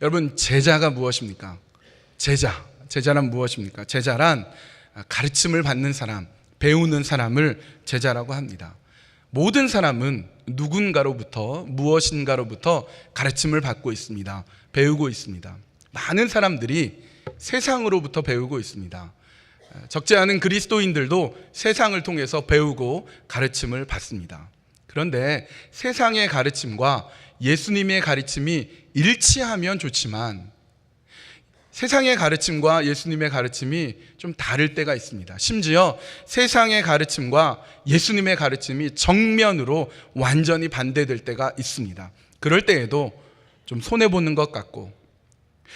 여러분, 제자가 무엇입니까? 제자란 무엇입니까? 제자란 가르침을 받는 사람, 배우는 사람을 제자라고 합니다. 모든 사람은 누군가로부터, 무엇인가로부터 가르침을 받고 있습니다. 배우고 있습니다. 많은 사람들이 세상으로부터 배우고 있습니다. 적지 않은 그리스도인들도 세상을 통해서 배우고 가르침을 받습니다. 그런데 세상의 가르침과 예수님의 가르침이 일치하면 좋지만 세상의 가르침과 예수님의 가르침이 좀 다를 때가 있습니다. 심지어 세상의 가르침과 예수님의 가르침이 정면으로 완전히 반대될 때가 있습니다. 그럴 때에도 좀 손해보는 것 같고,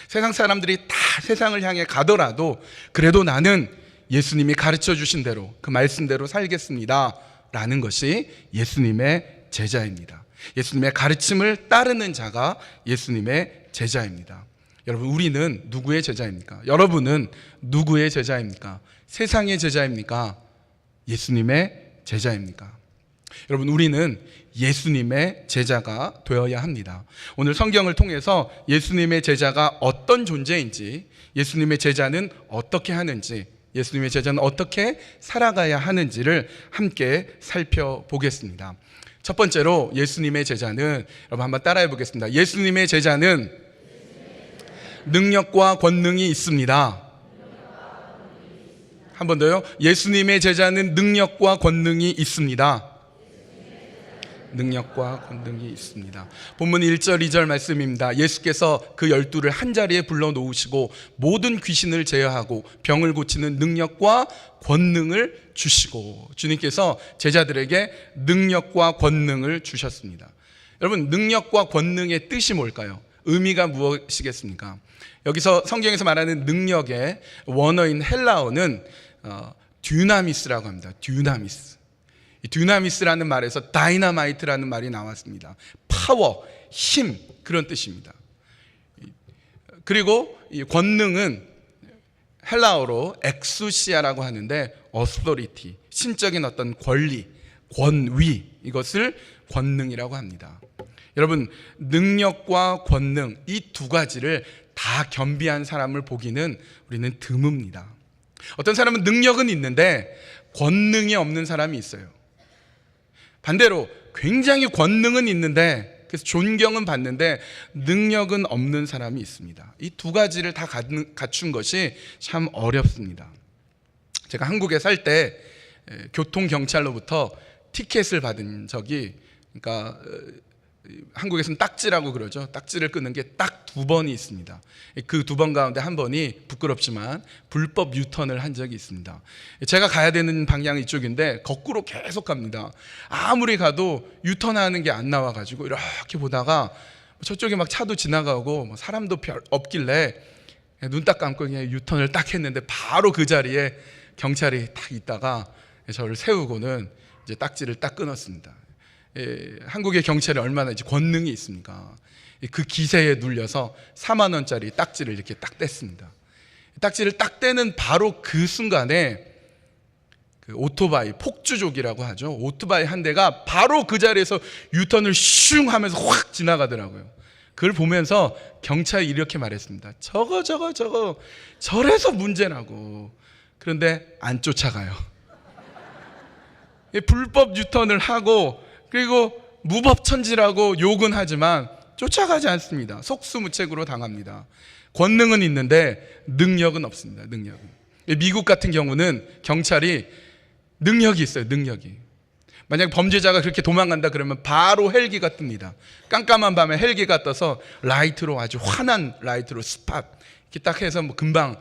세상 사람들이 다 세상을 향해 가더라도 그래도 나는 예수님이 가르쳐 주신 대로, 그 말씀대로 살겠습니다 라는 것이 예수님의 제자입니다. 예수님의 가르침을 따르는 자가 예수님의 제자입니다. 여러분, 우리는 누구의 제자입니까? 여러분은 누구의 제자입니까? 세상의 제자입니까? 예수님의 제자입니까? 여러분, 우리는 예수님의 제자가 되어야 합니다. 오늘 성경을 통해서 예수님의 제자가 어떤 존재인지, 예수님의 제자는 어떻게 하는지, 예수님의 제자는 어떻게 살아가야 하는지를 함께 살펴보겠습니다. 첫 번째로 예수님의 제자는, 여러분 한번 따라해 보겠습니다. 예수님의 제자는 능력과 권능이 있습니다. 한 번 더요. 예수님의 제자는 능력과 권능이 있습니다. 능력과 권능이 있습니다. 본문 1절 2절 말씀입니다. 예수께서 그 12를 한자리에 불러놓으시고 모든 귀신을 제어하고 병을 고치는 능력과 권능을 주시고, 주님께서 제자들에게 능력과 권능을 주셨습니다. 여러분, 능력과 권능의 뜻이 뭘까요? 의미가 무엇이겠습니까? 여기서 성경에서 말하는 능력의 원어인 헬라어는 듀나미스라고 합니다. 듀나미스. 이 듀나미스라는 말에서 다이너마이트라는 말이 나왔습니다. 파워, 힘, 그런 뜻입니다. 그리고 이 권능은 헬라어로 엑수시아라고 하는데 authority, 신적인 어떤 권리, 권위, 이것을 권능이라고 합니다. 여러분, 능력과 권능, 이 두 가지를 다 겸비한 사람을 보기는 우리는 드뭅니다. 어떤 사람은 능력은 있는데 권능이 없는 사람이 있어요. 반대로 굉장히 권능은 있는데, 그래서 존경은 받는데 능력은 없는 사람이 있습니다. 이 두 가지를 다 갖춘 것이 참 어렵습니다. 제가 한국에 살 때 교통경찰로부터 티켓을 받은 적이, 그러니까 한국에서는 딱지라고 그러죠. 딱지를 끊는 게 딱 2번이 있습니다. 그 2번 가운데 한 번이 부끄럽지만 불법 유턴을 한 적이 있습니다. 제가 가야 되는 방향이 이쪽인데 거꾸로 계속 갑니다. 아무리 가도 유턴하는 게 안 나와가지고 이렇게 보다가 저쪽에 막 차도 지나가고 사람도 별 없길래 눈 딱 감고 그냥 유턴을 딱 했는데 바로 그 자리에 경찰이 딱 있다가 저를 세우고는 이제 딱지를 딱 끊었습니다. 한국의 경찰이 얼마나 이제 권능이 있습니까? 그 기세에 눌려서 4만 원짜리 딱지를 이렇게 딱 뗐습니다. 딱지를 딱 떼는 바로 그 순간에 그 오토바이, 폭주족이라고 하죠. 오토바이 한 대가 바로 그 자리에서 유턴을 슝 하면서 확 지나가더라고요. 그걸 보면서 경찰이 이렇게 말했습니다. 저거 저래서 문제라고. 그런데 안 쫓아가요. 불법 유턴을 하고 그리고 무법천지라고 욕은 하지만 쫓아가지 않습니다. 속수무책으로 당합니다. 권능은 있는데 능력은 없습니다. 능력은. 미국 같은 경우는 경찰이 능력이 있어요. 능력이. 만약 범죄자가 그렇게 도망간다 그러면 바로 헬기가 뜹니다. 깜깜한 밤에 헬기가 떠서 라이트로, 아주 환한 라이트로 스팟 이렇게 딱 해서 금방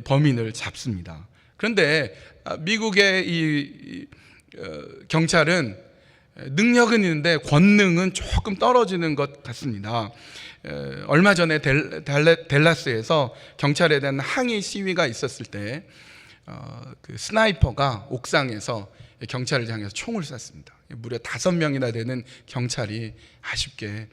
범인을 잡습니다. 그런데 미국의 이 경찰은 능력은 있는데 권능은 조금 떨어지는 것 같습니다. 얼마 전에 댈라스에서 경찰에 대한 항의 시위가 있었을 때 그 스나이퍼가 옥상에서 경찰을 향해서 총을 쐈습니다. 무려 5명이나 되는 경찰이 아쉽게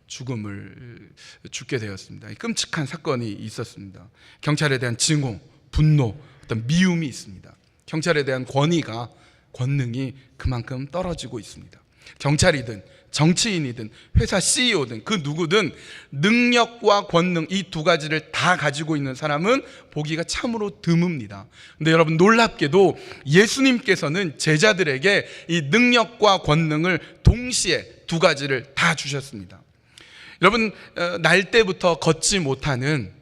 죽게 되었습니다. 끔찍한 사건이 있었습니다. 경찰에 대한 증오, 분노, 어떤 미움이 있습니다. 경찰에 대한 권위가, 권능이 그만큼 떨어지고 있습니다. 경찰이든 정치인이든 회사 CEO든 그 누구든 능력과 권능 이 두 가지를 다 가지고 있는 사람은 보기가 참으로 드뭅니다. 근데 여러분 놀랍게도 예수님께서는 제자들에게 이 능력과 권능을 동시에 두 가지를 다 주셨습니다. 여러분 날 때부터 걷지 못하는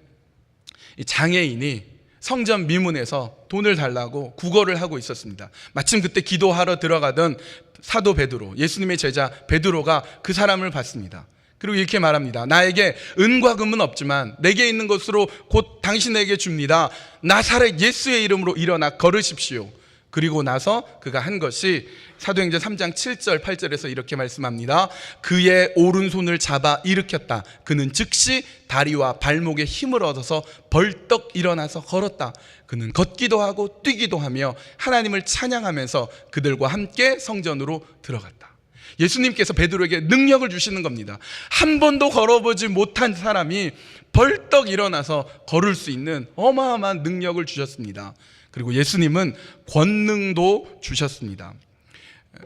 장애인이 성전 미문에서 돈을 달라고 구걸을 하고 있었습니다. 마침 그때 기도하러 들어가던 사도 베드로, 예수님의 제자 베드로가 그 사람을 봤습니다. 그리고 이렇게 말합니다. 나에게 은과 금은 없지만 내게 있는 것으로 곧 당신에게 줍니다. 나사렛 예수의 이름으로 일어나 걸으십시오. 그리고 나서 그가 한 것이 사도행전 3장 7절 8절에서 이렇게 말씀합니다. 그의 오른손을 잡아 일으켰다. 그는 즉시 다리와 발목에 힘을 얻어서 벌떡 일어나서 걸었다. 그는 걷기도 하고 뛰기도 하며 하나님을 찬양하면서 그들과 함께 성전으로 들어갔다. 예수님께서 베드로에게 능력을 주시는 겁니다. 한 번도 걸어보지 못한 사람이 벌떡 일어나서 걸을 수 있는 어마어마한 능력을 주셨습니다. 그리고 예수님은 권능도 주셨습니다.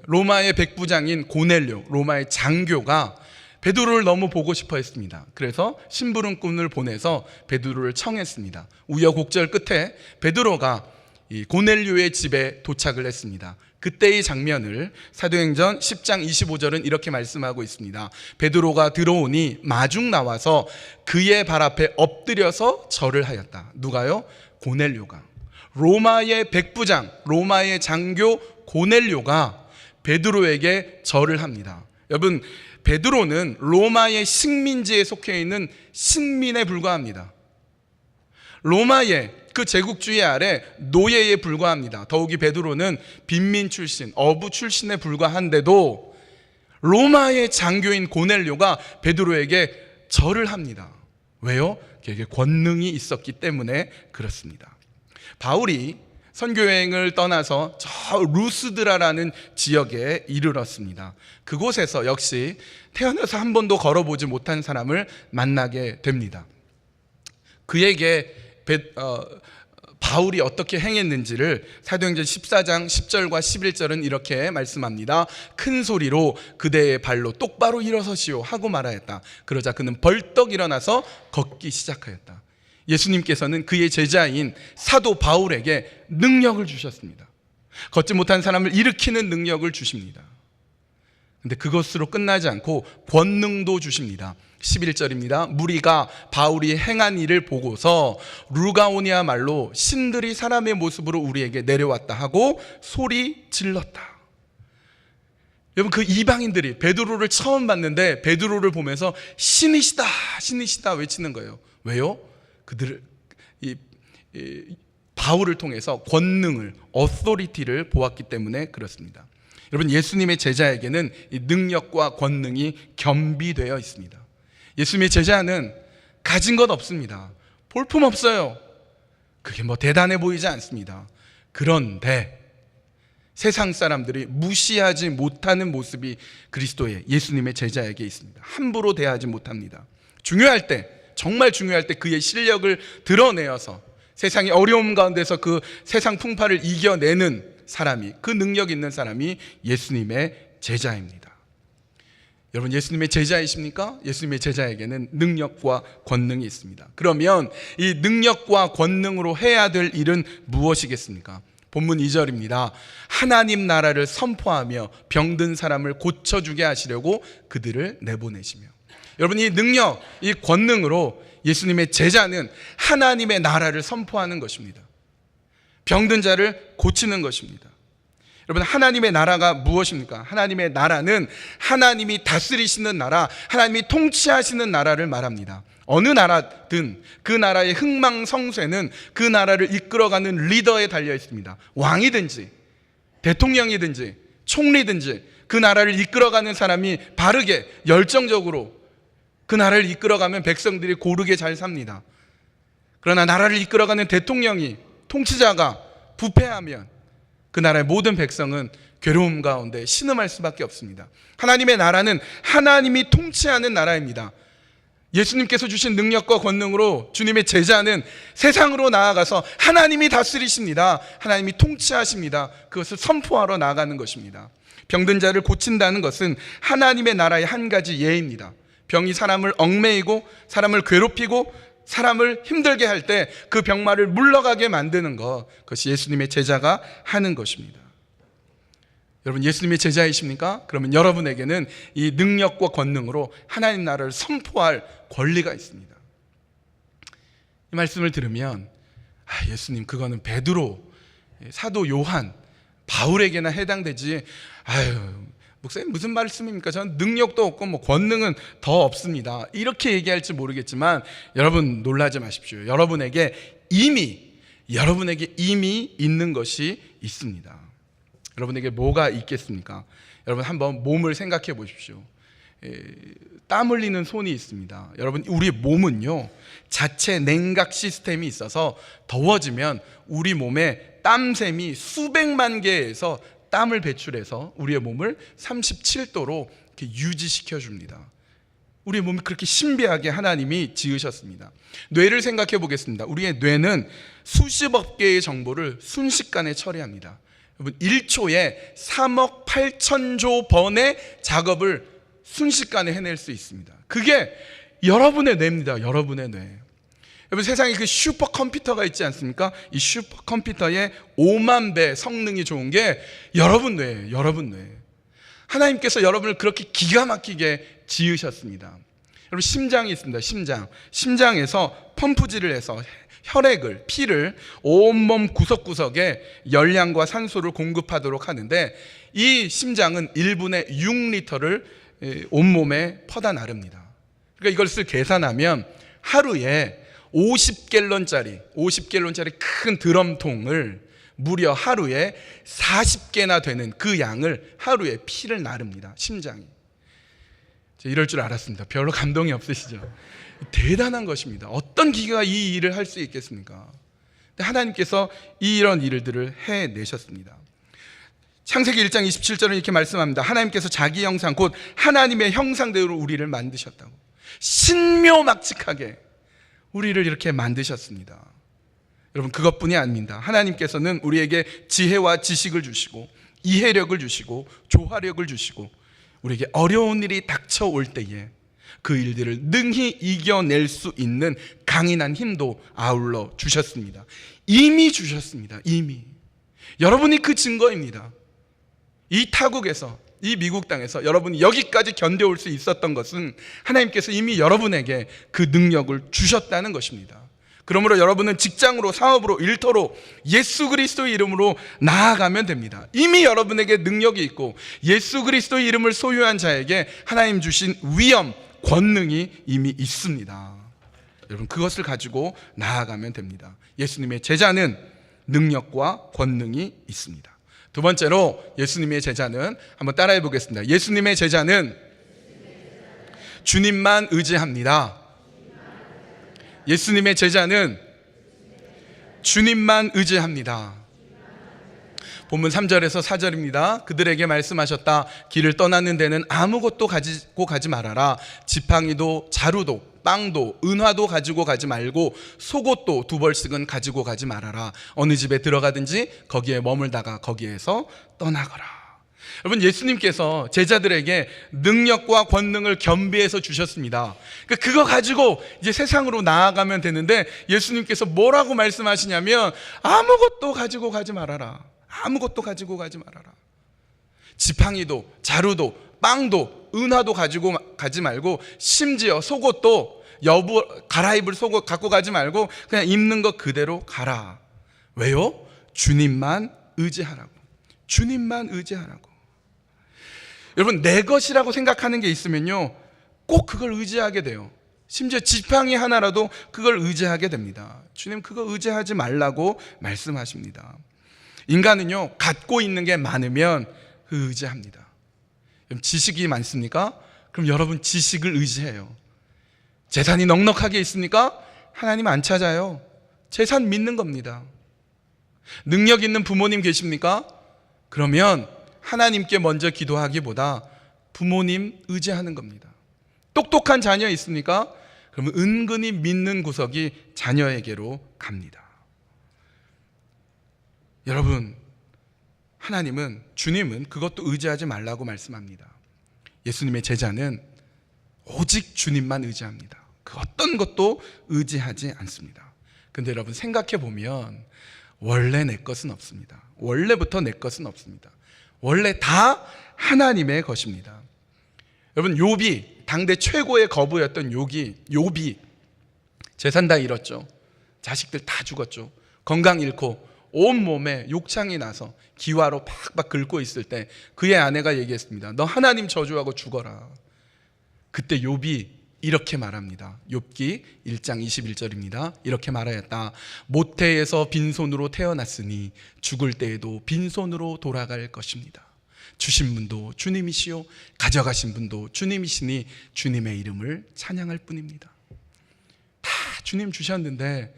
로마의 백부장인 고넬료, 로마의 장교가 베드로를 너무 보고 싶어 했습니다. 그래서 심부름꾼을 보내서 베드로를 청했습니다. 우여곡절 끝에 베드로가 이 고넬료의 집에 도착을 했습니다. 그때의 장면을 사도행전 10장 25절은 이렇게 말씀하고 있습니다. 베드로가 들어오니 마중 나와서 그의 발 앞에 엎드려서 절을 하였다. 누가요? 고넬료가. 로마의 백부장, 로마의 장교 고넬료가 베드로에게 절을 합니다. 여러분, 베드로는 로마의 식민지에 속해 있는 식민에 불과합니다. 로마의 그 제국주의 아래 노예에 불과합니다. 더욱이 베드로는 빈민 출신, 어부 출신에 불과한데도 로마의 장교인 고넬료가 베드로에게 절을 합니다. 왜요? 그에게 권능이 있었기 때문에 그렇습니다. 바울이 선교여행을 떠나서 저 루스드라라는 지역에 이르렀습니다. 그곳에서 역시 태어나서 한 번도 걸어보지 못한 사람을 만나게 됩니다. 그에게 바울이 어떻게 행했는지를 사도행전 14장 10절과 11절은 이렇게 말씀합니다. 큰 소리로 그대의 발로 똑바로 일어서시오 하고 말하였다. 그러자 그는 벌떡 일어나서 걷기 시작하였다. 예수님께서는 그의 제자인 사도 바울에게 능력을 주셨습니다. 걷지 못한 사람을 일으키는 능력을 주십니다. 근데 그것으로 끝나지 않고 권능도 주십니다. 11절입니다. 무리가 바울이 행한 일을 보고서 루가오니아 말로 신들이 사람의 모습으로 우리에게 내려왔다 하고 소리 질렀다. 여러분, 그 이방인들이 베드로를 처음 봤는데 베드로를 보면서 신이시다, 신이시다 외치는 거예요. 왜요? 그들을 바울을 통해서 권능을, 어소리티를 보았기 때문에 그렇습니다. 여러분, 예수님의 제자에게는 이 능력과 권능이 겸비되어 있습니다. 예수님의 제자는 가진 것 없습니다. 볼품 없어요. 그게 뭐 대단해 보이지 않습니다. 그런데 세상 사람들이 무시하지 못하는 모습이 그리스도의 예수님의 제자에게 있습니다. 함부로 대하지 못합니다. 중요할 때, 정말 중요할 때 그의 실력을 드러내어서 세상의 어려움 가운데서 그 세상 풍파를 이겨내는 사람이, 그 능력 있는 사람이 예수님의 제자입니다. 여러분, 예수님의 제자이십니까? 예수님의 제자에게는 능력과 권능이 있습니다. 그러면 이 능력과 권능으로 해야 될 일은 무엇이겠습니까? 본문 2절입니다. 하나님 나라를 선포하며 병든 사람을 고쳐주게 하시려고 그들을 내보내시며. 여러분, 이 능력, 이 권능으로 예수님의 제자는 하나님의 나라를 선포하는 것입니다. 병든 자를 고치는 것입니다. 여러분, 하나님의 나라가 무엇입니까? 하나님의 나라는 하나님이 다스리시는 나라, 하나님이 통치하시는 나라를 말합니다. 어느 나라든 그 나라의 흥망성쇠는 그 나라를 이끌어가는 리더에 달려 있습니다. 왕이든지 대통령이든지 총리든지 그 나라를 이끌어가는 사람이 바르게 열정적으로 그 나라를 이끌어가면 백성들이 고르게 잘 삽니다. 그러나 나라를 이끌어가는 대통령이, 통치자가 부패하면 그 나라의 모든 백성은 괴로움 가운데 신음할 수밖에 없습니다. 하나님의 나라는 하나님이 통치하는 나라입니다. 예수님께서 주신 능력과 권능으로 주님의 제자는 세상으로 나아가서 하나님이 다스리십니다, 하나님이 통치하십니다, 그것을 선포하러 나아가는 것입니다. 병든 자를 고친다는 것은 하나님의 나라의 한 가지 예입니다. 병이 사람을 얽매이고 사람을 괴롭히고 사람을 힘들게 할 때 그 병마를 물러가게 만드는 것, 그것이 예수님의 제자가 하는 것입니다. 여러분, 예수님의 제자이십니까? 그러면 여러분에게는 이 능력과 권능으로 하나님 나라를 선포할 권리가 있습니다. 이 말씀을 들으면 예수님, 그거는 베드로, 사도 요한, 바울에게나 해당되지. 목사님 무슨 말씀입니까? 저는 능력도 없고 뭐 권능은 더 없습니다, 이렇게 얘기할지 모르겠지만 여러분 놀라지 마십시오. 여러분에게 이미 있는 것이 있습니다. 여러분에게 뭐가 있겠습니까? 여러분 한번 몸을 생각해 보십시오. 땀 흘리는 손이 있습니다. 여러분, 우리 몸은요, 자체 냉각 시스템이 있어서 더워지면 우리 몸에 땀샘이 수백만 개에서 땀을 배출해서 우리의 몸을 37도로 이렇게 유지시켜 줍니다. 우리의 몸이 그렇게 신비하게 하나님이 지으셨습니다. 뇌를 생각해 보겠습니다. 우리의 뇌는 수십억 개의 정보를 순식간에 처리합니다. 여러분, 1초에 3억 8천조 번의 작업을 순식간에 해낼 수 있습니다. 그게 여러분의 뇌입니다. 여러분의 뇌. 여러분, 세상에 그 슈퍼컴퓨터가 있지 않습니까? 이 슈퍼컴퓨터의 5만 배 성능이 좋은 게 여러분 뇌예요. 여러분 뇌. 하나님께서 여러분을 그렇게 기가 막히게 지으셨습니다. 여러분, 심장이 있습니다. 심장에서 펌프질을 해서 혈액을, 피를 온몸 구석구석에 열량과 산소를 공급하도록 하는데, 이 심장은 1분에 6리터를 온몸에 퍼다 나릅니다. 그러니까 이것을 계산하면 하루에 50갤론짜리 큰 드럼통을 무려 하루에 40개나 되는 그 양을 하루에 피를 나릅니다, 심장이. 이럴 줄 알았습니다. 별로 감동이 없으시죠? 대단한 것입니다. 어떤 기계가 이 일을 할 수 있겠습니까? 하나님께서 이런 일들을 해내셨습니다. 창세기 1장 27절은 이렇게 말씀합니다. 하나님께서 자기 형상, 곧 하나님의 형상대로 우리를 만드셨다고. 신묘막측하게 우리를 이렇게 만드셨습니다. 여러분, 그것뿐이 아닙니다. 하나님께서는 우리에게 지혜와 지식을 주시고 이해력을 주시고 조화력을 주시고 우리에게 어려운 일이 닥쳐올 때에 그 일들을 능히 이겨낼 수 있는 강인한 힘도 아울러 주셨습니다. 이미 주셨습니다. 이미. 여러분이 그 증거입니다. 이 타국에서, 이 미국 땅에서 여러분이 여기까지 견뎌올 수 있었던 것은 하나님께서 이미 여러분에게 그 능력을 주셨다는 것입니다. 그러므로 여러분은 직장으로, 사업으로, 일터로 예수 그리스도의 이름으로 나아가면 됩니다. 이미 여러분에게 능력이 있고 예수 그리스도의 이름을 소유한 자에게 하나님 주신 위엄, 권능이 이미 있습니다. 여러분, 그것을 가지고 나아가면 됩니다. 예수님의 제자는 능력과 권능이 있습니다. 두 번째로, 예수님의 제자는, 한번 따라해 보겠습니다. 예수님의 제자는 주님만 의지합니다. 예수님의 제자는 주님만 의지합니다. 본문 3절에서 4절입니다. 그들에게 말씀하셨다. 길을 떠나는 데는 아무것도 가지고 가지 말아라. 지팡이도 자루도 빵도 은화도 가지고 가지 말고 속옷도 2벌씩은 가지고 가지 말아라. 어느 집에 들어가든지 거기에 머물다가 거기에서 떠나거라. 여러분, 예수님께서 제자들에게 능력과 권능을 겸비해서 주셨습니다. 그거 가지고 이제 세상으로 나아가면 되는데, 예수님께서 뭐라고 말씀하시냐면 아무것도 가지고 가지 말아라. 아무것도 가지고 가지 말아라. 지팡이도 자루도 빵도 은화도 가지고 가지 말고, 심지어 속옷도 갈아입을 속옷 갖고 가지 말고 그냥 입는 것 그대로 가라. 왜요? 주님만 의지하라고. 주님만 의지하라고. 여러분, 내 것이라고 생각하는 게 있으면요, 꼭 그걸 의지하게 돼요. 심지어 지팡이 하나라도 그걸 의지하게 됩니다. 주님, 그거 의지하지 말라고 말씀하십니다. 인간은요, 갖고 있는 게 많으면 의지합니다. 지식이 많습니까? 그럼 여러분 지식을 의지해요. 재산이 넉넉하게 있습니까? 하나님 안 찾아요. 재산 믿는 겁니다. 능력 있는 부모님 계십니까? 그러면 하나님께 먼저 기도하기보다 부모님 의지하는 겁니다. 똑똑한 자녀 있습니까? 그러면 은근히 믿는 구석이 자녀에게로 갑니다. 여러분, 하나님은, 주님은 그것도 의지하지 말라고 말씀합니다. 예수님의 제자는 오직 주님만 의지합니다. 그 어떤 것도 의지하지 않습니다. 근데 여러분, 생각해 보면 원래 내 것은 없습니다. 원래부터 내 것은 없습니다. 원래 다 하나님의 것입니다. 여러분, 욥이, 당대 최고의 거부였던 욥이 재산 다 잃었죠. 자식들 다 죽었죠. 건강 잃고 온몸에 욕창이 나서 기와로 팍팍 긁고 있을 때 그의 아내가 얘기했습니다. 너 하나님 저주하고 죽어라. 그때 욥이 이렇게 말합니다. 욥기 1장 21절입니다. 이렇게 말하였다. 모태에서 빈손으로 태어났으니 죽을 때에도 빈손으로 돌아갈 것입니다. 주신 분도 주님이시요 가져가신 분도 주님이시니 주님의 이름을 찬양할 뿐입니다. 다 주님 주셨는데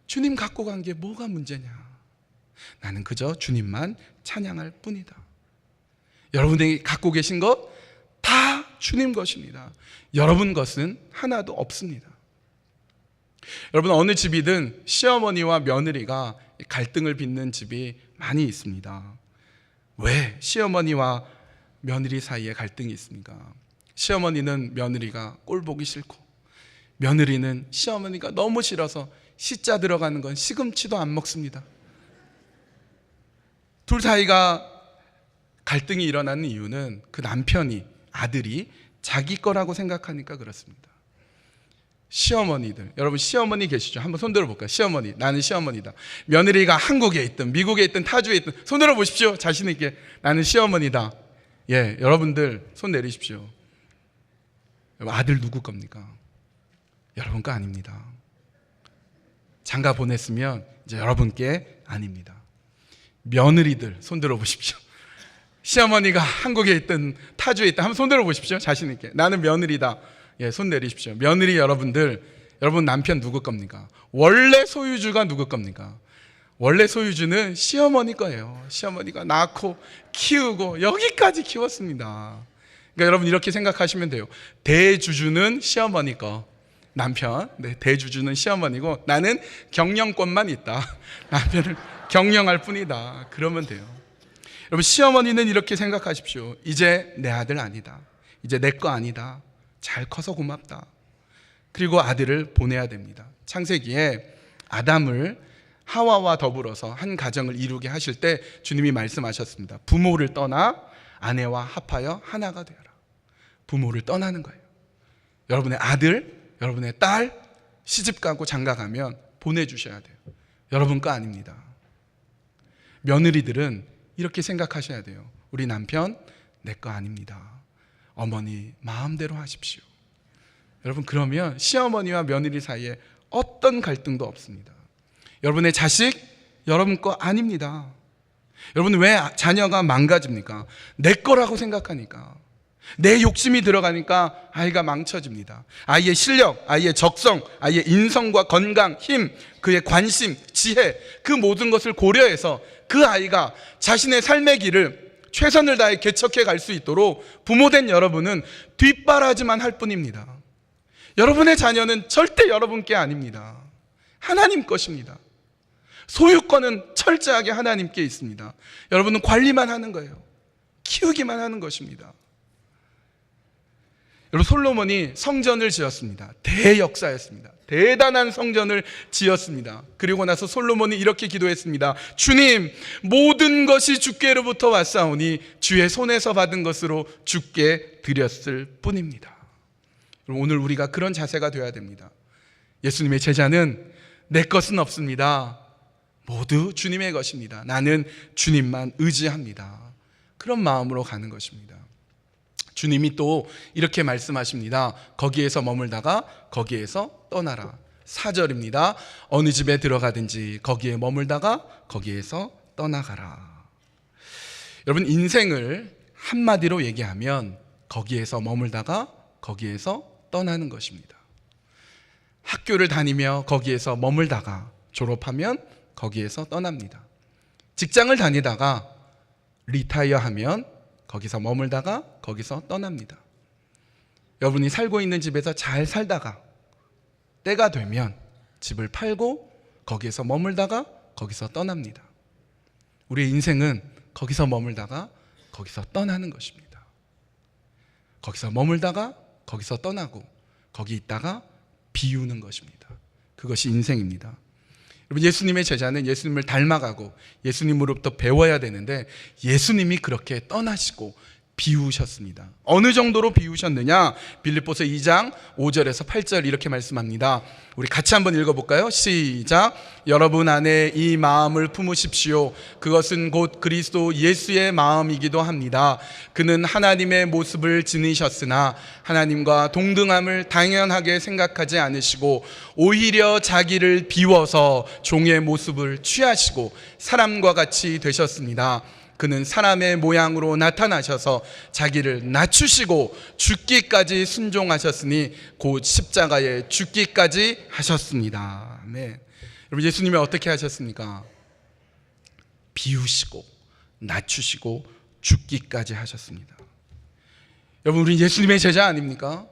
주님 갖고 간 게 뭐가 문제냐? 나는 그저 주님만 찬양할 뿐이다. 여러분이 갖고 계신 것 다 주님 것입니다. 여러분 것은 하나도 없습니다. 여러분, 어느 집이든 시어머니와 며느리가 갈등을 빚는 집이 많이 있습니다. 왜 시어머니와 며느리 사이에 갈등이 있습니까? 시어머니는 며느리가 꼴 보기 싫고, 며느리는 시어머니가 너무 싫어서 시자 들어가는 건 시금치도 안 먹습니다. 둘 사이가 갈등이 일어나는 이유는 그 남편이, 아들이 자기 거라고 생각하니까 그렇습니다. 시어머니들, 여러분 시어머니 계시죠? 한번 손 들어볼까요? 시어머니, 나는 시어머니다. 며느리가 한국에 있든 미국에 있든 타주에 있든 손 들어보십시오. 자신 있게, 나는 시어머니다. 예, 여러분들 손 내리십시오. 아들 누구 겁니까? 여러분 거 아닙니다. 장가 보냈으면 이제 여러분께 아닙니다. 며느리들 손 들어보십시오. 시어머니가 한국에 있든 타주에 있든 한번 손 들어보십시오. 자신 있게, 나는 며느리다. 예, 손 내리십시오. 며느리 여러분들, 여러분 남편 누구 겁니까? 원래 소유주가 누구 겁니까? 원래 소유주는 시어머니 거예요. 시어머니가 낳고 키우고 여기까지 키웠습니다. 그러니까 여러분 이렇게 생각하시면 돼요. 대주주는 시어머니 거, 남편, 네, 대주주는 시어머니고 나는 경영권만 있다. 남편을 경영할 뿐이다. 그러면 돼요. 여러분, 시어머니는 이렇게 생각하십시오. 이제 내 아들 아니다. 이제 내 거 아니다. 잘 커서 고맙다. 그리고 아들을 보내야 됩니다. 창세기에 아담을 하와와 더불어서 한 가정을 이루게 하실 때 주님이 말씀하셨습니다. 부모를 떠나 아내와 합하여 하나가 되어라. 부모를 떠나는 거예요. 여러분의 아들, 여러분의 딸 시집가고 장가가면 보내주셔야 돼요. 여러분 거 아닙니다. 며느리들은 이렇게 생각하셔야 돼요. 우리 남편 내 거 아닙니다. 어머니 마음대로 하십시오. 여러분, 그러면 시어머니와 며느리 사이에 어떤 갈등도 없습니다. 여러분의 자식 여러분 거 아닙니다. 여러분, 왜 자녀가 망가집니까? 내 거라고 생각하니까, 내 욕심이 들어가니까 아이가 망쳐집니다. 아이의 실력, 아이의 적성, 아이의 인성과 건강, 힘, 그의 관심, 지혜, 그 모든 것을 고려해서 그 아이가 자신의 삶의 길을 최선을 다해 개척해 갈 수 있도록 부모된 여러분은 뒷바라지만 할 뿐입니다. 여러분의 자녀는 절대 여러분 게 아닙니다. 하나님 것입니다. 소유권은 철저하게 하나님께 있습니다. 여러분은 관리만 하는 거예요. 키우기만 하는 것입니다. 여러분, 솔로몬이 성전을 지었습니다. 대역사였습니다. 대단한 성전을 지었습니다. 그리고 나서 솔로몬이 이렇게 기도했습니다. 주님, 모든 것이 주께로부터 왔사오니 주의 손에서 받은 것으로 주께 드렸을 뿐입니다. 오늘 우리가 그런 자세가 되어야 됩니다. 예수님의 제자는 내 것은 없습니다. 모두 주님의 것입니다. 나는 주님만 의지합니다. 그런 마음으로 가는 것입니다. 주님이 또 이렇게 말씀하십니다. 거기에서 머물다가 거기에서 떠나라. 4절입니다. 어느 집에 들어가든지 거기에 머물다가 거기에서 떠나가라. 여러분, 인생을 한마디로 얘기하면 거기에서 머물다가 거기에서 떠나는 것입니다. 학교를 다니며 거기에서 머물다가 졸업하면 거기에서 떠납니다. 직장을 다니다가 리타이어하면 거기서 머물다가 거기서 떠납니다. 여러분이 살고 있는 집에서 잘 살다가 때가 되면 집을 팔고 거기에서 머물다가 거기서 떠납니다. 우리의 인생은 거기서 머물다가 거기서 떠나는 것입니다. 거기서 머물다가 거기서 떠나고 거기 있다가 비우는 것입니다. 그것이 인생입니다. 여러분, 예수님의 제자는 예수님을 닮아가고 예수님으로부터 배워야 되는데 예수님이 그렇게 떠나시고 비우셨습니다. 어느 정도로 비우셨느냐? 빌립보서 2장 5절에서 8절 이렇게 말씀합니다. 우리 같이 한번 읽어볼까요? 시작. 여러분 안에 이 마음을 품으십시오. 그것은 곧 그리스도 예수의 마음이기도 합니다. 그는 하나님의 모습을 지니셨으나 하나님과 동등함을 당연하게 생각하지 않으시고 오히려 자기를 비워서 종의 모습을 취하시고 사람과 같이 되셨습니다. 그는 사람의 모양으로 나타나셔서 자기를 낮추시고 죽기까지 순종하셨으니 곧 십자가에 죽기까지 하셨습니다. 아멘. 여러분, 예수님이 어떻게 하셨습니까? 비우시고 낮추시고 죽기까지 하셨습니다. 여러분, 우리 예수님의 제자 아닙니까?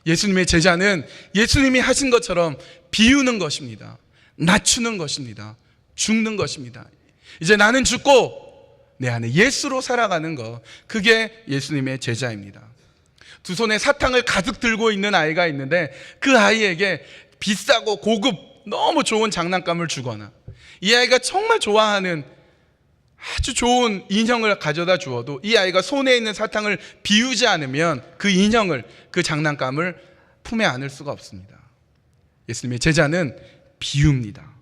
예수님의 제자는 예수님이 하신 것처럼 비우는 것입니다. 낮추는 것입니다. 죽는 것입니다. 이제 나는 죽고 내 안에 예수로 살아가는 것, 그게 예수님의 제자입니다. 두 손에 사탕을 가득 들고 있는 아이가 있는데 그 아이에게 비싸고 고급 너무 좋은 장난감을 주거나 이 아이가 정말 좋아하는 아주 좋은 인형을 가져다 주어도 이 아이가 손에 있는 사탕을 비우지 않으면 그 인형을, 그 장난감을 품에 안을 수가 없습니다. 예수님의 제자는 비웁니다.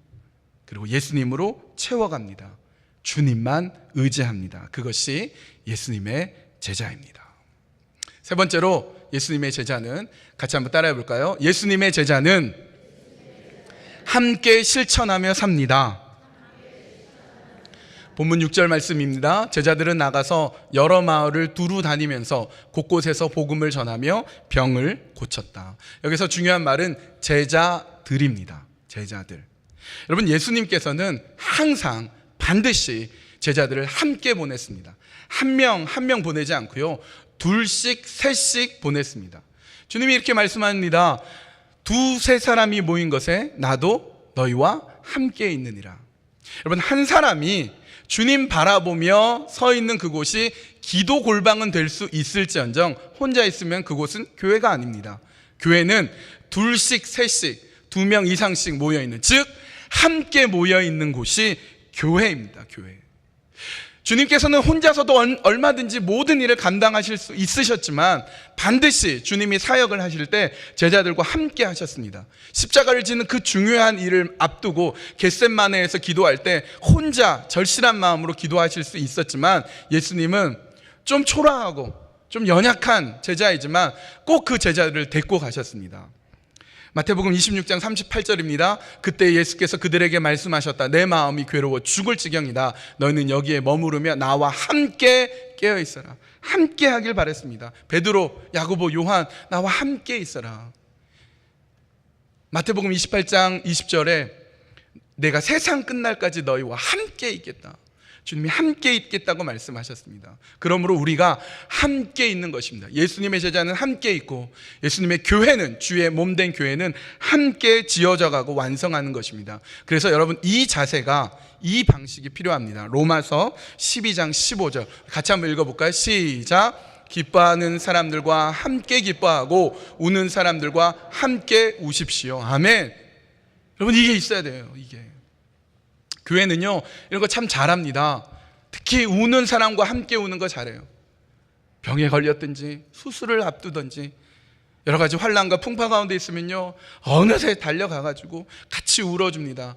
그리고 예수님으로 채워갑니다. 주님만 의지합니다. 그것이 예수님의 제자입니다. 세 번째로 예수님의 제자는, 같이 한번 따라해 볼까요? 예수님의 제자는 함께 실천하며 삽니다. 본문 6절 말씀입니다. 제자들은 나가서 여러 마을을 두루 다니면서 곳곳에서 복음을 전하며 병을 고쳤다. 여기서 중요한 말은 제자들입니다. 제자들. 여러분, 예수님께서는 항상 반드시 제자들을 함께 보냈습니다. 한 명 한 명 보내지 않고요, 둘씩 셋씩 보냈습니다. 주님이 이렇게 말씀합니다. 두세 사람이 모인 것에 나도 너희와 함께 있느니라. 여러분, 한 사람이 주님 바라보며 서 있는 그곳이 기도 골방은 될 수 있을지언정 혼자 있으면 그곳은 교회가 아닙니다. 교회는 둘씩 셋씩, 2명 이상씩 모여있는, 즉 함께 모여있는 곳이 교회입니다. 교회. 주님께서는 혼자서도 얼마든지 모든 일을 감당하실 수 있으셨지만 반드시 주님이 사역을 하실 때 제자들과 함께 하셨습니다. 십자가를 지는 그 중요한 일을 앞두고 겟셋마네에서 기도할 때 혼자 절실한 마음으로 기도하실 수 있었지만 예수님은 좀 초라하고 좀 연약한 제자이지만 꼭 그 제자들을 데리고 가셨습니다. 마태복음 26장 38절입니다. 그때 예수께서 그들에게 말씀하셨다. 내 마음이 괴로워 죽을 지경이다. 너희는 여기에 머무르며 나와 함께 깨어 있어라. 함께 하길 바랬습니다. 베드로, 야고보, 요한, 나와 함께 있어라. 마태복음 28장 20절에 내가 세상 끝날까지 너희와 함께 있겠다. 주님이 함께 있겠다고 말씀하셨습니다. 그러므로 우리가 함께 있는 것입니다. 예수님의 제자는 함께 있고 예수님의 교회는, 주의 몸된 교회는 함께 지어져 가고 완성하는 것입니다. 그래서 여러분, 이 자세가, 이 방식이 필요합니다. 로마서 12장 15절 같이 한번 읽어볼까요? 시작. 기뻐하는 사람들과 함께 기뻐하고 우는 사람들과 함께 우십시오. 아멘. 여러분, 이게 있어야 돼요. 이게 교회는요, 이런 거 참 잘합니다. 특히 우는 사람과 함께 우는 거 잘해요. 병에 걸렸든지 수술을 앞두든지 여러 가지 환난과 풍파 가운데 있으면요, 어느새 달려가가지고 같이 울어줍니다.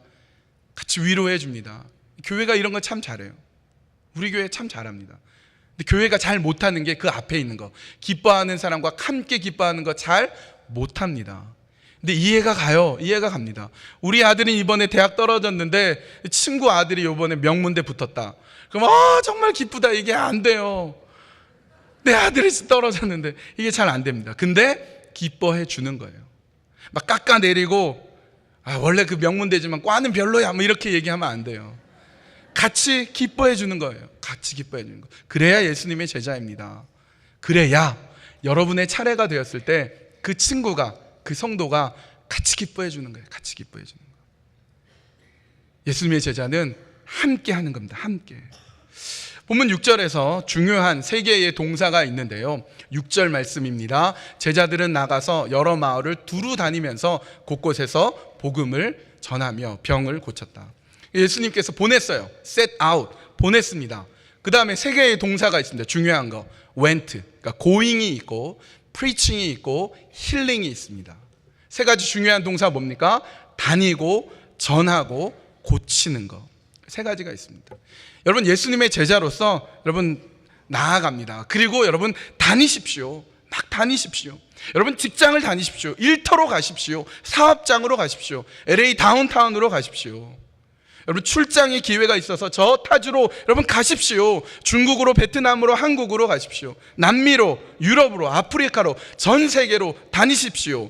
같이 위로해 줍니다. 교회가 이런 거 참 잘해요. 우리 교회 참 잘합니다. 근데 교회가 잘 못하는 게 그 앞에 있는 거, 기뻐하는 사람과 함께 기뻐하는 거 잘 못합니다. 근데 이해가 가요. 이해가 갑니다. 우리 아들이 이번에 대학 떨어졌는데 친구 아들이 이번에 명문대 붙었다. 그럼 정말 기쁘다. 이게 안 돼요. 내 아들이 떨어졌는데 이게 잘 안 됩니다. 근데 기뻐해 주는 거예요. 막 깎아내리고 원래 그 명문대지만 과는 별로야 뭐 이렇게 얘기하면 안 돼요. 같이 기뻐해 주는 거예요. 같이 기뻐해 주는 거. 그래야 예수님의 제자입니다. 그래야 여러분의 차례가 되었을 때 그 친구가, 그 성도가 같이 기뻐해 주는 거예요. 같이 기뻐해 주는 거. 예수님의 제자는 함께 하는 겁니다. 함께. 본문 6절에서 중요한 세 개의 동사가 있는데요. 6절 말씀입니다. 제자들은 나가서 여러 마을을 두루 다니면서 곳곳에서 복음을 전하며 병을 고쳤다. 예수님께서 보냈어요. set out, 보냈습니다. 그 다음에 세 개의 동사가 있습니다. 중요한 거. went, 그러니까 going이 있고 preaching이 있고 healing이 있습니다. 세 가지 중요한 동사 뭡니까? 다니고 전하고 고치는 거. 세 가지가 있습니다. 여러분, 예수님의 제자로서 여러분 나아갑니다. 그리고 여러분 다니십시오. 막 다니십시오. 여러분 직장을 다니십시오. 일터로 가십시오. 사업장으로 가십시오. LA 다운타운으로 가십시오. 여러분 출장의 기회가 있어서 저 타주로 여러분 가십시오. 중국으로, 베트남으로, 한국으로 가십시오. 남미로, 유럽으로, 아프리카로, 전 세계로 다니십시오.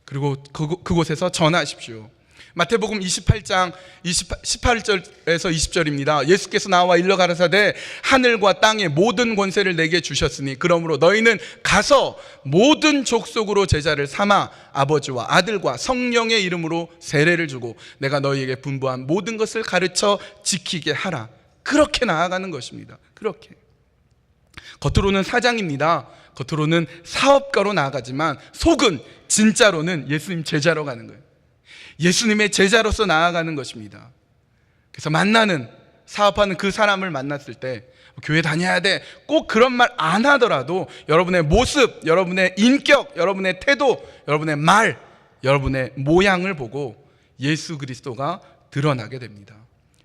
그리고 그곳에서 전하십시오. 마태복음 28장 18절에서 20절입니다. 예수께서 나와 일러 가라사대 하늘과 땅의 모든 권세를 내게 주셨으니 그러므로 너희는 가서 모든 족속으로 제자를 삼아 아버지와 아들과 성령의 이름으로 세례를 주고 내가 너희에게 분부한 모든 것을 가르쳐 지키게 하라. 그렇게 나아가는 것입니다. 그렇게. 겉으로는 사장입니다. 겉으로는 사업가로 나아가지만 속은 진짜로는 예수님 제자로 가는 거예요. 예수님의 제자로서 나아가는 것입니다. 그래서 만나는, 사업하는 그 사람을 만났을 때 교회 다녀야 돼, 꼭 그런 말 안 하더라도 여러분의 모습, 여러분의 인격, 여러분의 태도, 여러분의 말, 여러분의 모양을 보고 예수 그리스도가 드러나게 됩니다.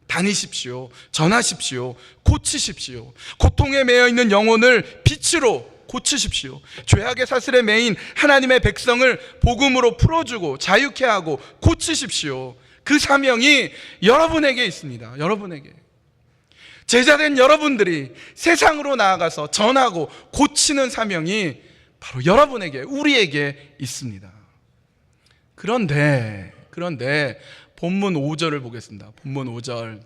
다니십시오. 전하십시오. 고치십시오. 고통에 매여 있는 영혼을 빛으로 고치십시오. 죄악의 사슬에 매인 하나님의 백성을 복음으로 풀어주고 자유케 하고 고치십시오. 그 사명이 여러분에게 있습니다. 여러분에게. 제자된 여러분들이 세상으로 나아가서 전하고 고치는 사명이 바로 여러분에게, 우리에게 있습니다. 그런데 본문 5절을 보겠습니다. 본문 5절.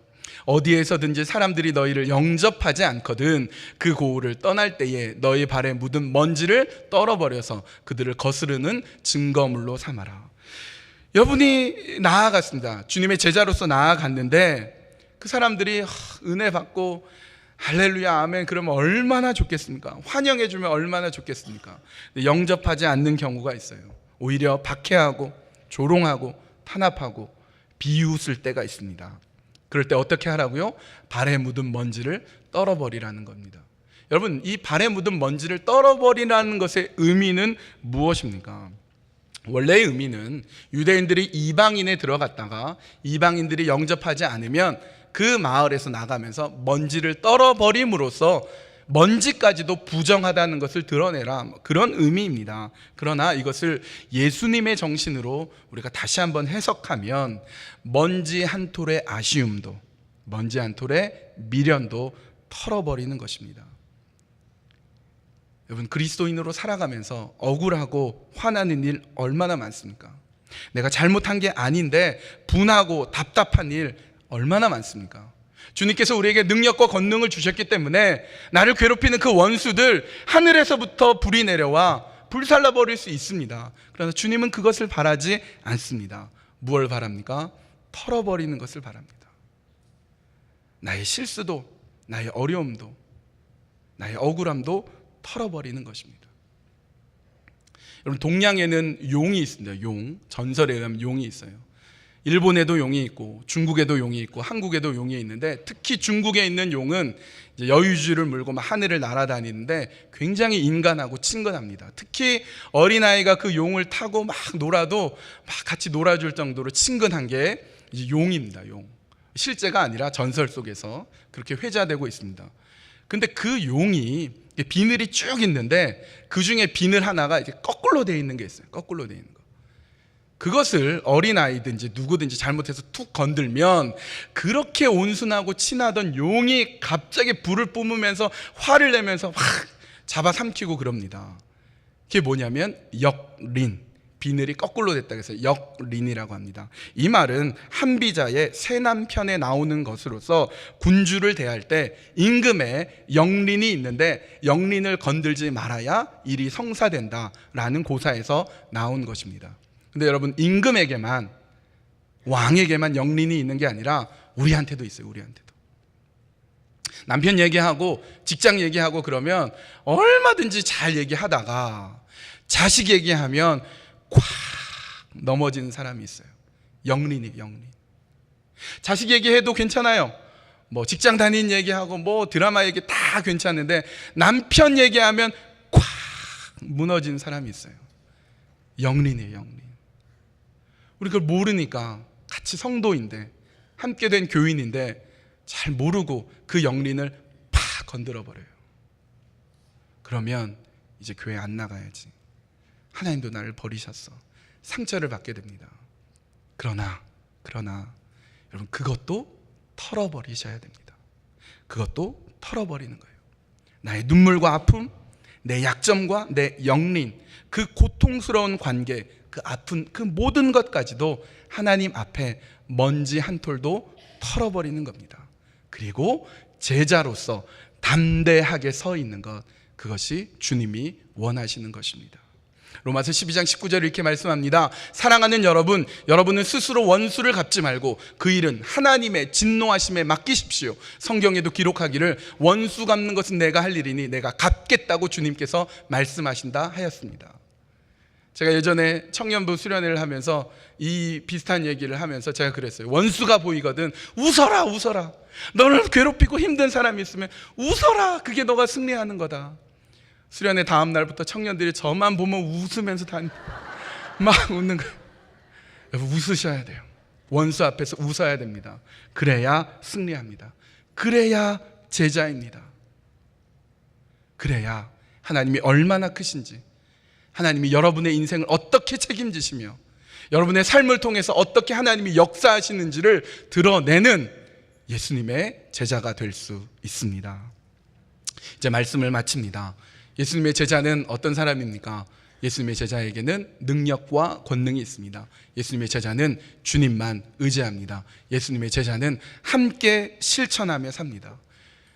어디에서든지 사람들이 너희를 영접하지 않거든 그 고을을 떠날 때에 너희 발에 묻은 먼지를 떨어버려서 그들을 거스르는 증거물로 삼아라. 여러분이 나아갔습니다. 주님의 제자로서 나아갔는데 그 사람들이 은혜 받고 할렐루야 아멘 그러면 얼마나 좋겠습니까? 환영해 주면 얼마나 좋겠습니까? 영접하지 않는 경우가 있어요. 오히려 박해하고 조롱하고 탄압하고 비웃을 때가 있습니다. 그럴 때 어떻게 하라고요? 발에 묻은 먼지를 떨어버리라는 겁니다. 여러분, 이 발에 묻은 먼지를 떨어버리라는 것의 의미는 무엇입니까? 원래의 의미는 유대인들이 이방인에 들어갔다가 이방인들이 영접하지 않으면 그 마을에서 나가면서 먼지를 떨어버림으로써 먼지까지도 부정하다는 것을 드러내라, 그런 의미입니다. 그러나 이것을 예수님의 정신으로 우리가 다시 한번 해석하면 먼지 한 톨의 아쉬움도, 먼지 한 톨의 미련도 털어버리는 것입니다. 여러분, 그리스도인으로 살아가면서 억울하고 화나는 일 얼마나 많습니까? 내가 잘못한 게 아닌데 분하고 답답한 일 얼마나 많습니까? 주님께서 우리에게 능력과 권능을 주셨기 때문에 나를 괴롭히는 그 원수들 하늘에서부터 불이 내려와 불살라 버릴 수 있습니다. 그러나 주님은 그것을 바라지 않습니다. 무엇을 바랍니까? 털어버리는 것을 바랍니다. 나의 실수도, 나의 어려움도, 나의 억울함도 털어버리는 것입니다. 여러분, 동양에는 용이 있습니다. 용, 전설에 의하면 용이 있어요. 일본에도 용이 있고 중국에도 용이 있고 한국에도 용이 있는데 특히 중국에 있는 용은 이제 여유주를 물고 막 하늘을 날아다니는데 굉장히 인간하고 친근합니다. 특히 어린아이가 그 용을 타고 막 놀아도 막 같이 놀아줄 정도로 친근한 게 이제 용입니다. 용. 실제가 아니라 전설 속에서 그렇게 회자되고 있습니다. 근데 그 용이 비늘이 쭉 있는데 그 중에 비늘 하나가 이제 거꾸로 되어 있는 게 있어요. 거꾸로 되어 있는 거. 그것을 어린아이든지 누구든지 잘못해서 툭 건들면 그렇게 온순하고 친하던 용이 갑자기 불을 뿜으면서 화를 내면서 확 잡아삼키고 그럽니다. 그게 뭐냐면 역린, 비늘이 거꾸로 됐다 해서 역린이라고 합니다. 이 말은 한비자의 세남편에 나오는 것으로서 군주를 대할 때 임금에 영린이 있는데 영린을 건들지 말아야 일이 성사된다라는 고사에서 나온 것입니다. 근데 여러분, 임금에게만, 왕에게만 영린이 있는 게 아니라 우리한테도 있어요. 우리한테도. 남편 얘기하고 직장 얘기하고 그러면 얼마든지 잘 얘기하다가 자식 얘기하면 콱 넘어지는 사람이 있어요. 영린이, 영린. 자식 얘기해도 괜찮아요. 뭐 직장 다닌 얘기하고 뭐 드라마 얘기 다 괜찮은데 남편 얘기하면 콱 무너진 사람이 있어요. 영린이에요, 영린. 우리 그걸 모르니까, 같이 성도인데 함께 된 교인인데 잘 모르고 그 영린을 팍 건드려 버려요. 그러면 이제 교회 안 나가야지. 하나님도 나를 버리셨어. 상처를 받게 됩니다. 그러나 여러분, 그것도 털어버리셔야 됩니다. 그것도 털어버리는 거예요. 나의 눈물과 아픔, 내 약점과 내 영린, 그 고통스러운 관계, 그 아픈 그 모든 것까지도 하나님 앞에 먼지 한 톨도 털어버리는 겁니다. 그리고 제자로서 담대하게 서 있는 것, 그것이 주님이 원하시는 것입니다. 로마서 12장 19절 이렇게 말씀합니다. 사랑하는 여러분, 여러분은 스스로 원수를 갚지 말고 그 일은 하나님의 진노하심에 맡기십시오. 성경에도 기록하기를 원수 갚는 것은 내가 할 일이니 내가 갚겠다고 주님께서 말씀하신다 하였습니다. 제가 예전에 청년부 수련회를 하면서 이 비슷한 얘기를 하면서 제가 그랬어요. 원수가 보이거든 웃어라, 웃어라. 너를 괴롭히고 힘든 사람이 있으면 웃어라. 그게 너가 승리하는 거다. 수련회 다음 날부터 청년들이 저만 보면 웃으면서 막 웃는 거예요. 여러분, 웃으셔야 돼요. 원수 앞에서 웃어야 됩니다. 그래야 승리합니다. 그래야 제자입니다. 그래야 하나님이 얼마나 크신지, 하나님이 여러분의 인생을 어떻게 책임지시며 여러분의 삶을 통해서 어떻게 하나님이 역사하시는지를 드러내는 예수님의 제자가 될 수 있습니다. 이제 말씀을 마칩니다. 예수님의 제자는 어떤 사람입니까? 예수님의 제자에게는 능력과 권능이 있습니다. 예수님의 제자는 주님만 의지합니다. 예수님의 제자는 함께 실천하며 삽니다.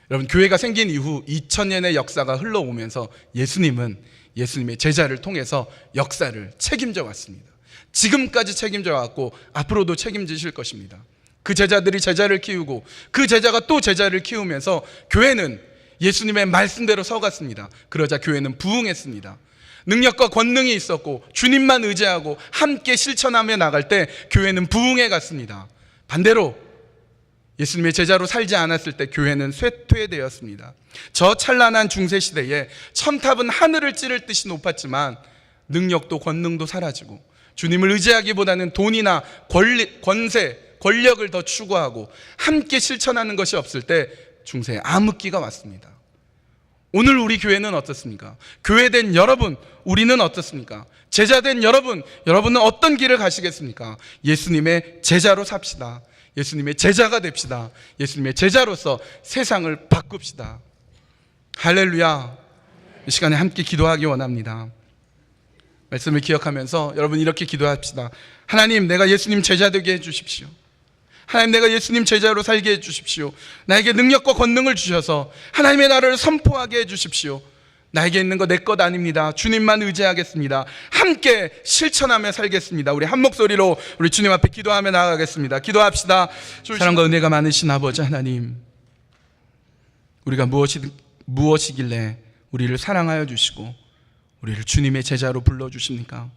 여러분, 교회가 생긴 이후 2000년의 역사가 흘러오면서 예수님은 예수님의 제자를 통해서 역사를 책임져 왔습니다. 지금까지 책임져 왔고 앞으로도 책임지실 것입니다. 그 제자들이 제자를 키우고 그 제자가 또 제자를 키우면서 교회는 예수님의 말씀대로 서갔습니다. 그러자 교회는 부흥했습니다. 능력과 권능이 있었고 주님만 의지하고 함께 실천하며 나갈 때 교회는 부흥해 갔습니다. 반대로 예수님의 제자로 살지 않았을 때 교회는 쇠퇴되었습니다. 저 찬란한 중세시대에 첨탑은 하늘을 찌를 듯이 높았지만 능력도 권능도 사라지고 주님을 의지하기보다는 돈이나 권세, 권력을 더 추구하고 함께 실천하는 것이 없을 때 중세에 암흑기가 왔습니다. 오늘 우리 교회는 어떻습니까? 교회된 여러분, 우리는 어떻습니까? 제자된 여러분, 여러분은 어떤 길을 가시겠습니까? 예수님의 제자로 삽시다. 예수님의 제자가 됩시다. 예수님의 제자로서 세상을 바꿉시다. 할렐루야. 이 시간에 함께 기도하기 원합니다. 말씀을 기억하면서 여러분 이렇게 기도합시다. 하나님, 내가 예수님 제자 되게 해주십시오. 하나님, 내가 예수님 제자로 살게 해주십시오. 나에게 능력과 권능을 주셔서 하나님의 나라를 선포하게 해주십시오. 나에게 있는 거 내 것 아닙니다. 주님만 의지하겠습니다. 함께 실천하며 살겠습니다. 우리 한 목소리로 우리 주님 앞에 기도하며 나아가겠습니다. 기도합시다. 사랑과 은혜가 많으신 아버지 하나님, 우리가 무엇이길래 우리를 사랑하여 주시고 우리를 주님의 제자로 불러주십니까?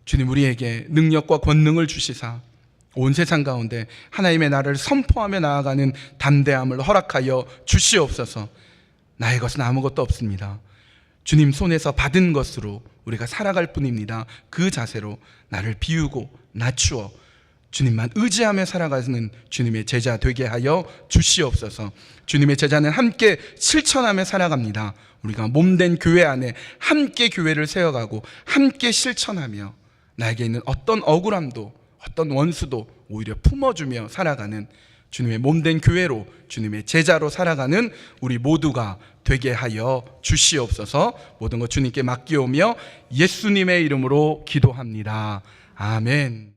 주님, 우리에게 능력과 권능을 주시사 온 세상 가운데 하나님의 나라를 선포하며 나아가는 담대함을 허락하여 주시옵소서. 나의 것은 아무것도 없습니다. 주님 손에서 받은 것으로 우리가 살아갈 뿐입니다. 그 자세로 나를 비우고 낮추어 주님만 의지하며 살아가는 주님의 제자 되게 하여 주시옵소서. 주님의 제자는 함께 실천하며 살아갑니다. 우리가 몸된 교회 안에 함께 교회를 세워가고 함께 실천하며 나에게 있는 어떤 억울함도 어떤 원수도 오히려 품어주며 살아가는 주님의 몸된 교회로, 주님의 제자로 살아가는 우리 모두가 되게 하여 주시옵소서. 모든 것 주님께 맡기오며 예수님의 이름으로 기도합니다. 아멘.